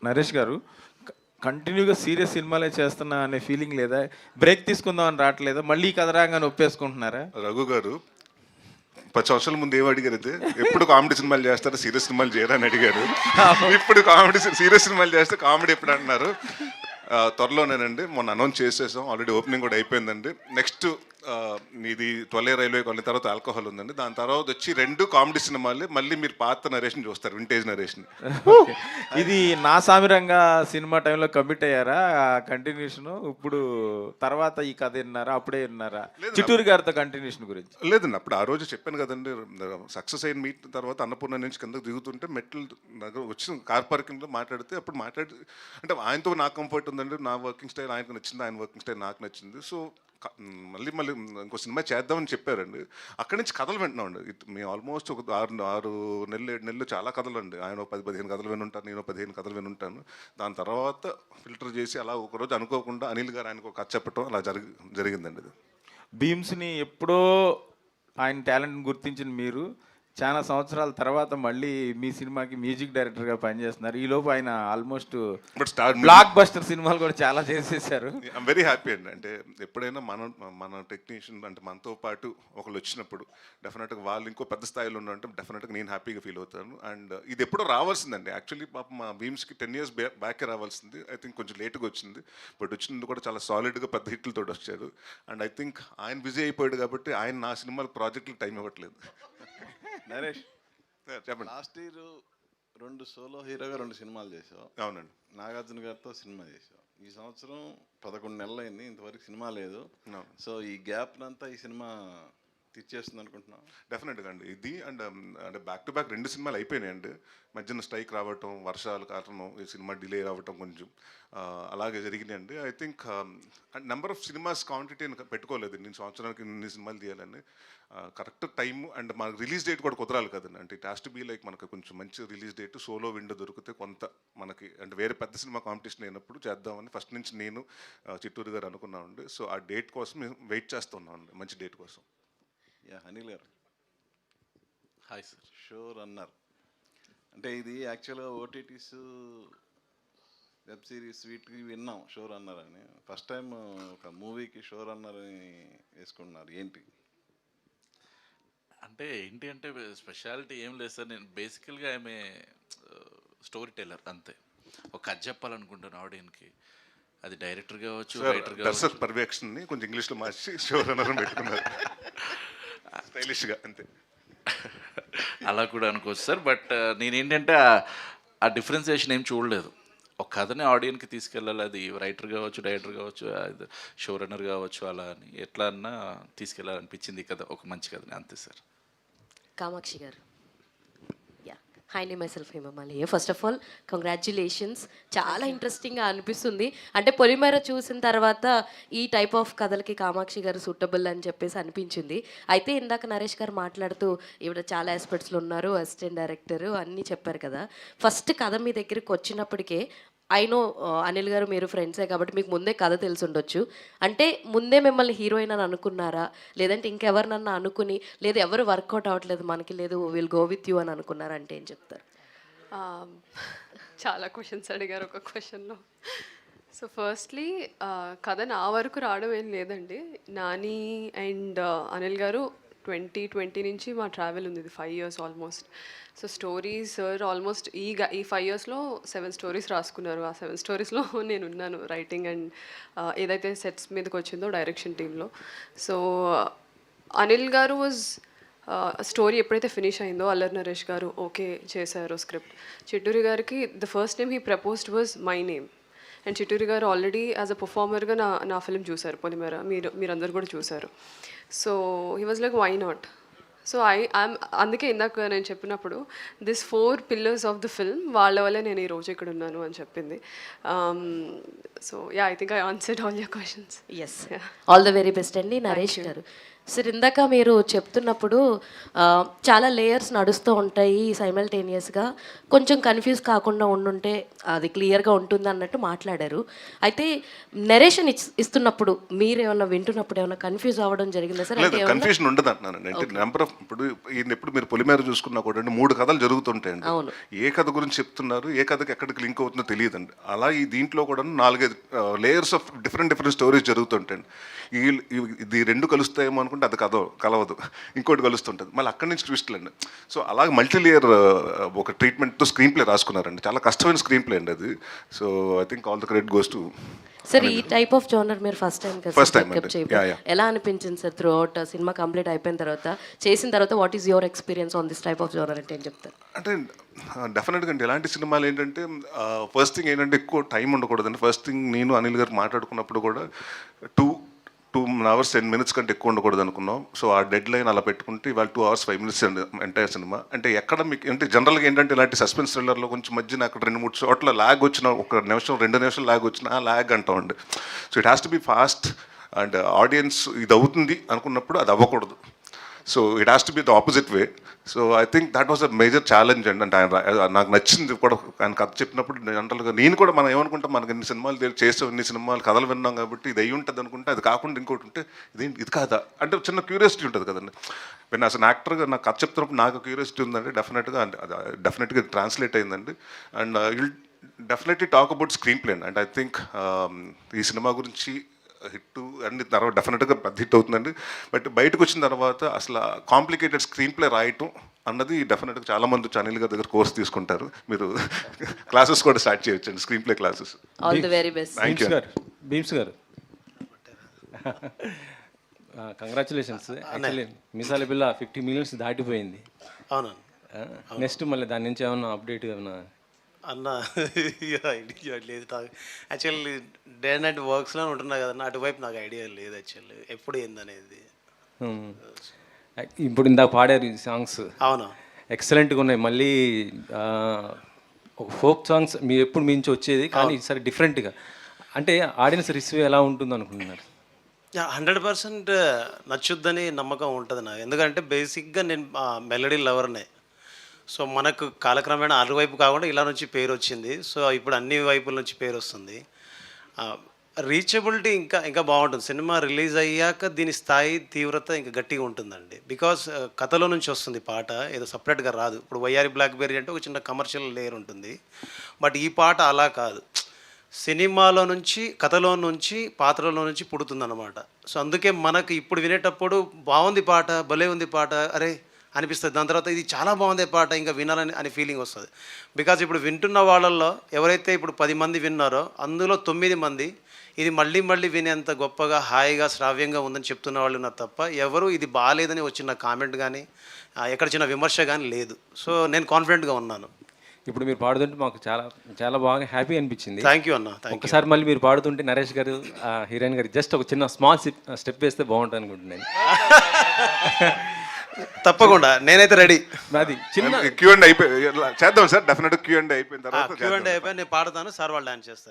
నరేష్ గారు, కంటిన్యూగా సీరియస్ సినిమాలే చేస్తున్నా అనే ఫీలింగ్ లేదా? బ్రేక్ తీసుకుందాం అని రావట్లేదా? మళ్ళీ కథ రాగానే ఒప్పేసుకుంటున్నారా? రఘు గారు 10 సంవత్సరాల ముందు ఏం అడిగారు? అయితే ఎప్పుడు కామెడీ సినిమాలు చేస్తారా, సీరియస్ సినిమాలు చేయరా అని అడిగారు. ఇప్పుడు సీరియస్ సినిమాలు చేస్తే కామెడీ ఎప్పుడు అంటున్నారు. త్వరలోనేనండి, మొన్న అనౌన్స్ చేసేసాం, ఆల్రెడీ ఓపెనింగ్ కూడా అయిపోయిందండి. నెక్స్ట్ ఇది 12 రైల్వే కాలనీ తర్వాత ఆల్కహాల్ ఉందండి. దాని తర్వాత వచ్చి 2 కామెడీ సినిమాలు, మళ్ళీ మీరు పాత నరేషన్ చూస్తారు, వింటేజ్ నరేషన్. ఇది నా సామిరంగా సినిమా టైంలో కమిట్ అయ్యారా కంటిన్యూషన్? ఇప్పుడు తర్వాత ఈ కథ విన్నారా? అప్పుడే విన్నారా చిట్టూరు గారితో కంటిన్యూషన్ గురించి? లేదండి, అప్పుడు ఆ రోజు చెప్పాను కదండి, సక్సెస్ అయిన మీట్ తర్వాత అన్నపూర్ణ నుంచి కిందకు దిగుతుంటే మెట్లు దగ్గర వచ్చి కార్ పార్కింగ్లో మాట్లాడితే, అప్పుడు అంటే ఆయనతో నాకు కంఫర్ట్ ఉందండి, నా వర్కింగ్ స్టైల్ ఆయనకు నచ్చింది, ఆయన వర్కింగ్ స్టైల్ నాకు నచ్చింది. సో మళ్ళీ ఇంకో సినిమా చేద్దామని చెప్పారండి. అక్కడి నుంచి కథలు వింటున్నామండి. మేము ఆల్మోస్ట్ ఒక 6 నెలలు 7 నెలలు చాలా కథలు అండి. ఆయన 10-15 కథలు వినుంటాను, నేను 15 కథలు వినుంటాను. దాని తర్వాత ఫిల్టర్ చేసి అలా ఒకరోజు అనుకోకుండా అనిల్ గారు ఆయనకు ఒక కథ చెప్పడం అలా జరిగిందండి. ఇది భీమ్స్ని ఎప్పుడో ఆయన టాలెంట్ని గుర్తించిన మీరు చాలా సంవత్సరాల తర్వాత మళ్ళీ మీ సినిమాకి మ్యూజిక్ డైరెక్టర్గా పనిచేస్తున్నారు. ఈ లోపు ఆయన ఆల్మోస్ట్ బ్లాక్ బస్టర్ సినిమాలు కూడా చాలా చేసేసారు. ఐమ్ వెరీ హ్యాపీ అండి. అంటే ఎప్పుడైనా మన టెక్నీషియన్ అంటే మనతో పాటు ఒకళ్ళు వచ్చినప్పుడు డెఫినెట్గా వాళ్ళు ఇంకో పెద్ద స్థాయిలో ఉన్నారంటే డెఫినెట్గా నేను హ్యాపీగా ఫీల్ అవుతాను. అండ్ ఇది ఎప్పుడో రావాల్సిందండి. యాక్చువల్లీ పాప మా భీమ్స్కి 10 years బ్యాకే రావాల్సింది. ఐ థింక్ కొంచెం లేట్గా వచ్చింది. బట్ వచ్చింది కూడా చాలా సాలిడ్గా పెద్ద హిట్లతో వచ్చారు. అండ్ ఐ థింక్ ఆయన బిజీ అయిపోయాడు కాబట్టి ఆయన నా సినిమాల ప్రాజెక్టులు టైం ఇవ్వట్లేదు. నరేష్, చెప్పండి. లాస్ట్ ఇయర్ 2 సోలో హీరోగా 2 సినిమాలు చేసావు. అవునండి. నాగార్జున గారితో సినిమా చేసావు. ఈ సంవత్సరం 11 నెలలు అయింది, ఇంతవరకు సినిమా లేదు. సో ఈ గ్యాప్ అంతా ఈ సినిమా తీర్చేస్తుంది అనుకుంటున్నాం. డెఫినెట్గా అండి. ఇది అండ్ అంటే బ్యాక్ టు బ్యాక్ 2 సినిమాలు అయిపోయినాయండి. మధ్యన స్ట్రైక్ రావటం, వర్షాలు కారణం ఈ సినిమా డిలే రావటం కొంచెం అలాగే జరిగినాయండి. I think and number of cinemas quantity పెట్టుకోలేదు. నేను సంవత్సరానికి ఇన్ని సినిమాలు తీయాలని. కరెక్ట్ టైం అండ్ మనకు రిలీజ్ డేట్ కూడా కుదరాలి కదండి. అంటే it has to be like మనకు కొంచెం మంచి రిలీజ్ డేట్, సోలో విండో దొరికితే కొంత మనకి అంటే వేరే పెద్ద సినిమా కాంపిటీషన్ అయినప్పుడు చేద్దామని ఫస్ట్ నుంచి నేను చిట్టూరు గారు అనుకున్నామండి. సో ఆ డేట్ కోసం మేము వెయిట్ చేస్తున్నామండి, మంచి డేట్ కోసం. అనిల్ గారు, హాయ్ సార్. షో రన్నర్ అంటే ఇది యాక్చువల్గా ఓటీటీస్ వెబ్ సిరీస్ వీటికి విన్నాం షో రన్నర్ అని. ఫస్ట్ టైం ఒక మూవీకి షో రన్నర్ అని వేసుకుంటున్నారు, ఏంటి? అంటే ఏంటి అంటే స్పెషాలిటీ ఏం లేదు సార్. నేను బేసికల్గా ఆమె స్టోరీ టెల్లర్ అంతే. ఒక కథ చెప్పాలనుకుంటాను ఆడియన్కి. అది డైరెక్టర్ కావచ్చు, రైటర్ కావచ్చు. పర్యవేక్షణని కొంచెం ఇంగ్లీష్లో మార్చి షో రన్నర్ పెట్టుకున్నారు స్టైలిష్గా, అంతే. అలా కూడా అనుకోవచ్చు సార్. బట్ నేనేంటంటే ఆ డిఫరెన్సియేషన్ ఏం చూడలేదు. ఒక కథని ఆడియన్కి తీసుకెళ్ళాలి, అది రైటర్ కావచ్చు, డైరెక్టర్ కావచ్చు, షో రన్నర్ కావచ్చు, అలా అని ఎట్లా అన్నా తీసుకెళ్ళాలనిపించింది ఈ కథ, ఒక మంచి కథని, అంతే సార్. కామాక్షి గారు, high name myself Hemamali. First of all congratulations, చాలా ఇంట్రెస్టింగ్గా అనిపిస్తుంది. అంటే పొలిమేర చూసిన తర్వాత ఈ టైప్ ఆఫ్ కథలకి కామాక్షి గారు సూటబుల్ అని చెప్పేసి అనిపించింది. అయితే ఇందాక నరేష్ గారు మాట్లాడుతూ ఈవిడ చాలా ఆస్పెక్ట్స్లో ఉన్నారు, అసిస్టెంట్ డైరెక్టర్ అన్నీ చెప్పారు కదా. ఫస్ట్ కథ మీ దగ్గరికి వచ్చినప్పటికే నో అనిల్ గారు మీరు ఫ్రెండ్సే కాబట్టి మీకు ముందే కథ తెలిసి ఉండొచ్చు. అంటే ముందే మిమ్మల్ని హీరోయిన్ అని అనుకున్నారా, లేదంటే ఇంకెవరినన్నా అనుకుని, లేదు ఎవరు వర్కౌట్ అవ్వట్లేదు మనకి, లేదు విల్ గో విత్ యూ అని అనుకున్నారా? అంటే ఏం చెప్తారు? చాలా క్వశ్చన్స్ అడిగారు ఒక క్వశ్చన్లో. సో ఫస్ట్లీ కథ నా వరకు రావడం ఏం లేదండి. నాని అండ్ అనిల్ గారు 2020 నుంచి మా ట్రావెల్ ఉంది, ఇది 5 years almost. So stories sir almost ఈ 5 yearsలో 7 stories రాసుకున్నారు. ఆ 7 storiesలో నేను ఉన్నాను రైటింగ్ అండ్ ఏదైతే సెట్స్ మీదకి వచ్చిందో డైరెక్షన్ టీంలో. సో అనిల్ గారు వాజ్ స్టోరీ ఎప్పుడైతే ఫినిష్ అయిందో అల్లరి నరేష్ గారు ఓకే చేశారు స్క్రిప్ట్. చిట్టూరి గారికి the first name he proposed was my name. And Chitturi గారు ఆల్రెడీ యాజ్ అ పర్ఫార్మర్గా నా ఫిల్మ్ చూశారు, పొలిమేర, మీరందరూ కూడా చూశారు. So he was like why not. So అందుకే ఇందాక నేను చెప్పినప్పుడు this 4 pillars of the film వాళ్ళ వల్లే నేను ఈరోజు ఇక్కడ ఉన్నాను అని చెప్పింది. So I think I answered all your questions. Yes, all the very best అండి. నరేష్ గారు, సార్ ఇందాక మీరు చెప్తున్నప్పుడు చాలా లేయర్స్ నడుస్తూ ఉంటాయి సైమల్టేనియస్గా, కొంచెం కన్ఫ్యూజ్ కాకుండా ఉండుంటే అది క్లియర్గా ఉంటుంది అన్నట్టు మాట్లాడారు. అయితే నెరేషన్ ఇస్తున్నప్పుడు మీరు ఏమన్నా వింటున్నప్పుడు ఏమైనా కన్ఫ్యూజ్ అవ్వడం జరిగిందా సార్? లేదు, కన్ఫ్యూజన్ ఉండదు అంటున్నానండి. అంటే నెంబర్ ఆఫ్ ఇప్పుడు మీరు పొలిమేర చూసుకున్నా కూడా 3 కథలు జరుగుతుంటాయండి. అవును. ఏ కథ గురించి చెప్తున్నారు, ఏ కథకి ఎక్కడికి లింక్ అవుతుందో తెలియదండి. అలా ఈ దీంట్లో కూడా 4-5 లేయర్స్ ఆఫ్ డిఫరెంట్ స్టోరీస్ జరుగుతుంటాయండి. ఇది 2 కలుస్తాయేమో అనుకుంటే అది కలవదు, ఇంకోటి కలుస్తుంటుంది, మళ్ళీ అక్కడి నుంచి ట్విస్ట్లు అండి. సో అలాగే మల్టీ లేయర్ ఒక ట్రీట్మెంట్తో స్క్రీన్ ప్లే రాసుకున్నారండి. చాలా కష్టమైన స్క్రీన్ ప్లే అండి అది. So I think all the credit goes to. Sir ఈ టైప్ ఆఫ్ జోనర్ మీరు ఫస్ట్ టైం First time అండి. Yeah. ఎలా అనిపించింది sir through out cinema complete అయిపోయిన తర్వాత, చేసిన తర్వాత what is your experience on this type of genre అంటే ఏం చెప్తారు? అంటే డెఫినెట్గా అండి ఇలాంటి సినిమాలు ఏంటంటే ఫస్ట్ థింగ్ ఏంటంటే ఎక్కువ టైం ఉండకూడదండి. ఫస్ట్ థింగ్ నేను అనిల్ గారు మాట్లాడుకున్నప్పుడు కూడా 2 hours 10 minutes కంటే ఎక్కువ ఉండకూడదు అనుకున్నాం. సో ఆ డెడ్ లైన్ అలా పెట్టుకుంటే ఇవాళ 2 hours 5 minutes అండి ఎంటైర్ సినిమా. అంటే ఎక్కడ మీకు అంటే జనరల్గా ఏంటంటే ఇలాంటి సస్పెన్స్ థ్రిల్లర్లో కొంచెం మధ్యన అక్కడ 2-3 చోట్ల ల్యాగ్ వచ్చిన, 1 నిమిషం 2 నిమిషాలు ల్యాగ్ వచ్చిన ఆ ల్యాగ్ అంటామండి. So it has to be fast and audience ఇది అవుతుంది అనుకున్నప్పుడు అది అవ్వకూడదు. So it has to be the opposite way. So I think that was a major challenge అండి. అంటే ఆయన నాకు నచ్చింది కూడా ఆయన కథ చెప్పినప్పుడు జనరల్గా నేను కూడా మనం ఏమనుకుంటాం, మనకి ఎన్ని సినిమాలు చేసాం, ఇన్ని సినిమాలు కథలు విన్నాం కాబట్టి ఇది అయ్యి ఉంటుంది అనుకుంటే అది కాకుండా ఇంకోటి ఉంటే ఇది కాదా అంటే చిన్న క్యూరియాసిటీ ఉంటుంది కదండి. నేను అసలు యాక్టర్గా నాకు కథ చెప్తున్నప్పుడు నాకు క్యూరియాసిటీ ఉందండి. డెఫినెట్గా ట్రాన్స్లేట్ అయిందండి. And will definitely talk about screen play and I think ఈ సినిమా గురించి హిట్ అన్ని తర్వాత డెఫినెట్గా పెద్ద హిట్ అవుతుందండి. బట్ బయటకు వచ్చిన తర్వాత అసలు కాంప్లికేటెడ్ స్క్రీన్ ప్లే రాయటం అన్నది డెఫినెట్గా చాలామంది అనిల్ గారి దగ్గర కోర్స్ తీసుకుంటారు. మీరు క్లాసెస్ కూడా స్టార్ట్ చేయొచ్చండి, screen play classes. All the very best. Thank you. Bheems గారు కంగ్రాచులేషన్స్. యాక్చువల్లీ మిసాల బిల్ల 50 millions దాటిపోయింది. అవునా? నెక్స్ట్ మళ్ళీ దాని నుంచి ఏమన్నా అప్డేట్ ఏమన్నా? అన్న ఐడియా లేదు నాకు. యాక్చువల్లీ డే అండ్ నైట్ వర్క్స్లో ఉంటున్నా కదన్నా, అటువైపు నాకు ఐడియా లేదు యాక్చువల్లీ ఎప్పుడు ఏందనేది. ఇప్పుడు ఇందాక పాడారు ఈ సాంగ్స్, అవునా? ఎక్సలెంట్గా ఉన్నాయి. మళ్ళీ ఒక ఫోక్ సాంగ్స్ మీరు ఎప్పుడు మించి వచ్చేది కానీ ఈసారి డిఫరెంట్గా, అంటే ఆడియన్స్ రిసీవ్ ఎలా ఉంటుంది అనుకుంటున్నారు? 100% నచ్చుద్దని నమ్మకం ఉంటుంది నాకు. ఎందుకంటే బేసిక్గా నేను మెలడీ లవర్నే. సో మనకు కాలక్రమేణా అటువైపు కాకుండా ఇలా నుంచి పేరు వచ్చింది. సో ఇప్పుడు అన్ని వైపుల నుంచి పేరు వస్తుంది. రీచబిలిటీ ఇంకా బాగుంటుంది. సినిమా రిలీజ్ అయ్యాక దీని స్థాయి తీవ్రత ఇంకా గట్టిగా ఉంటుందండి. బికాస్ కథలో నుంచి వస్తుంది పాట, ఏదో సపరేట్గా రాదు. ఇప్పుడు వయ్యారి బ్లాక్బెర్రీ అంటే ఒక చిన్న కమర్షియల్ లేయర్ ఉంటుంది. బట్ ఈ పాట అలా కాదు, సినిమాలో నుంచి, కథలో నుంచి, పాత్రలో నుంచి పుడుతుందన్నమాట. సో అందుకే మనకు ఇప్పుడు వినేటప్పుడు బాగుంది పాట, భలే ఉంది పాట, అరే అనిపిస్తుంది. దాని తర్వాత ఇది చాలా బాగుంది పాట, ఇంకా వినాలని ఫీలింగ్ వస్తుంది. బికాజ్ ఇప్పుడు వింటున్న వాళ్ళల్లో ఎవరైతే ఇప్పుడు 10 మంది విన్నారో అందులో 9 మంది ఇది మళ్ళీ మళ్ళీ వినేంత గొప్పగా, హాయిగా, శ్రావ్యంగా ఉందని చెప్తున్న వాళ్ళు ఉన్నారు తప్ప ఎవరు ఇది బాగాలేదని వచ్చిన కామెంట్ కానీ ఎక్కడ చిన్న విమర్శ కానీ లేదు. సో నేను కాన్ఫిడెంట్గా ఉన్నాను. ఇప్పుడు మీరు పాడుతుంటే మాకు చాలా చాలా బాగా హ్యాపీ అనిపించింది. థ్యాంక్ యూ అన్న. ఒకసారి మళ్ళీ మీరు పాడుతుంటే నరేష్ గారు, హీరోయిన్ గారు జస్ట్ ఒక చిన్న స్మాల్ స్టెప్ వేస్తే బాగుంటుంది అనుకుంటున్నాను. తప్పకుండా, నేనైతే రెడీ. అది చిన్న Q&A అయిపోయి చేద్దాం సార్. డెఫినెట్గా Q&A అయిపోయిన తర్వాత Q&A అయిపోయి నేను పాడతాను, సార్ వాళ్ళు డాన్స్ చేస్తారు.